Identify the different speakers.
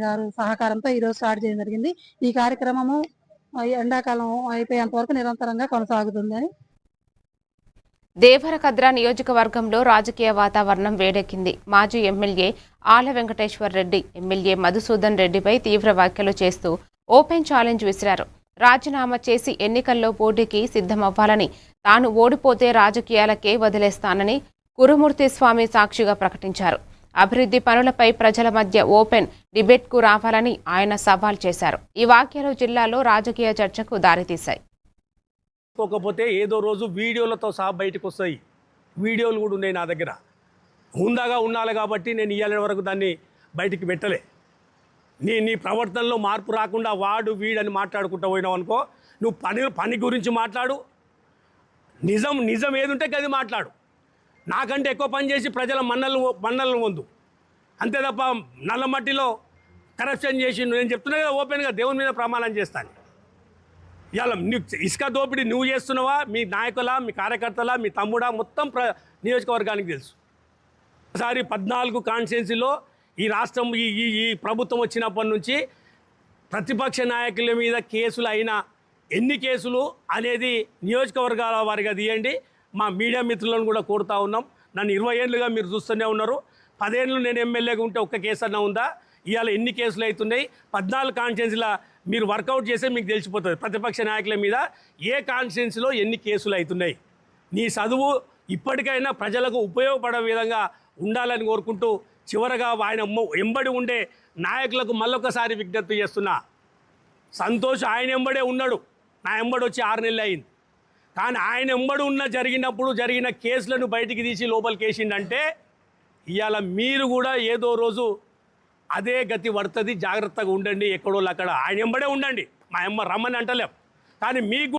Speaker 1: గారు సహకారంతో ఈరోజు స్టార్ట్ చేయడం జరిగింది. ఈ కార్యక్రమము ఎండాకాలం అయిపోయేంత వరకు నిరంతరంగా కొనసాగుతుందని.
Speaker 2: దేవరకద్ర నియోజకవర్గంలో రాజకీయ వాతావరణం వేడెక్కింది. మాజీ ఎమ్మెల్యే ఆళ్ల వెంకటేశ్వర్ రెడ్డి ఎమ్మెల్యే మధుసూదన్ రెడ్డిపై తీవ్ర వ్యాఖ్యలు చేస్తూ ఓపెన్ ఛాలెంజ్ విసిరారు. రాజీనామా చేసి ఎన్నికల్లో పోటీకి సిద్ధమవ్వాలని, తాను ఓడిపోతే రాజకీయాలకే వదిలేస్తానని కురుమూర్తి స్వామి సాక్షిగా ప్రకటించారు. అభివృద్ధి పనులపై ప్రజల మధ్య ఓపెన్ డిబేట్కు రావాలని ఆయన సవాల్ చేశారు. ఈ వ్యాఖ్యలు జిల్లాలో రాజకీయ చర్చకు దారితీశాయి.
Speaker 3: పోకపోతే ఏదో రోజు వీడియోలతో సహా బయటకు వస్తాయి. వీడియోలు కూడా ఉన్నాయి నా దగ్గర. హుందాగా ఉండాలి కాబట్టి నేను ఇయ్యాల వరకు దాన్ని బయటికి పెట్టలే. నీ ప్రవర్తనలో మార్పు రాకుండా వాడు వీడని మాట్లాడుకుంటూ పోయినావు అనుకో, నువ్వు పని గురించి మాట్లాడు, నిజం ఏది ఉంటే అది మాట్లాడు. నాకంటే ఎక్కువ పని చేసి ప్రజల మన్నలను పొందు. అంతే తప్ప నల్లమట్టిలో కరప్షన్ చేసి నేను చెప్తున్నా కదా, ఓపెన్గా దేవుని మీద ప్రమాణం చేస్తాను. ఇవాళ ఇసుక దోపిడీ నువ్వు చేస్తున్నావా, మీ నాయకుల, మీ కార్యకర్తల, మీ తమ్ముడా, మొత్తం నియోజకవర్గానికి తెలుసు. ఒకసారి 14 కాన్స్టిట్యున్సీలో ఈ రాష్ట్రం ఈ ప్రభుత్వం వచ్చినప్పటి నుంచి ప్రతిపక్ష నాయకుల మీద కేసులు అయినా ఎన్ని కేసులు అనేది నియోజకవర్గాల వారిగా తీయండి. మా మీడియా మిత్రులను కూడా కోరుతా ఉన్నాం. నన్ను 20 ఏళ్ళుగా మీరు చూస్తూనే ఉన్నారు. 10 ఏళ్ళు నేను ఎమ్మెల్యేగా ఉంటే ఒక్క కేసు అన్నా ఉందా? ఇవాళ ఎన్ని కేసులు అవుతున్నాయి? 14 కాన్స్టిట్యున్సీలో మీరు వర్కౌట్ చేస్తే మీకు తెలిసిపోతుంది ప్రతిపక్ష నాయకుల మీద ఏ కాన్స్టిట్యున్సీలో ఎన్ని కేసులు అవుతున్నాయి. నీ చదువు ఇప్పటికైనా ప్రజలకు ఉపయోగపడే విధంగా ఉండాలని కోరుకుంటూ చివరగా ఆయన ఎంబడి ఉండే నాయకులకు మళ్ళొకసారి విజ్ఞప్తి చేస్తున్నా. సంతోష్ ఆయన ఎంబడే ఉన్నాడు, నా ఎంబడి వచ్చి 6 నెలలు అయింది. కానీ ఆయన ఎంబడి జరిగినప్పుడు జరిగిన కేసులను బయటికి తీసి లోపలికి వేసిండంటే ఇవాళ మీరు కూడా ఏదో రోజు అదే గతి పడుతుంది. జాగ్రత్తగా ఉండండి. ఎక్కడోళ్ళు అక్కడ ఆయన ఎంబడే ఉండండి. మా అమ్మ రమ్మని అంటలేం. కానీ మీకు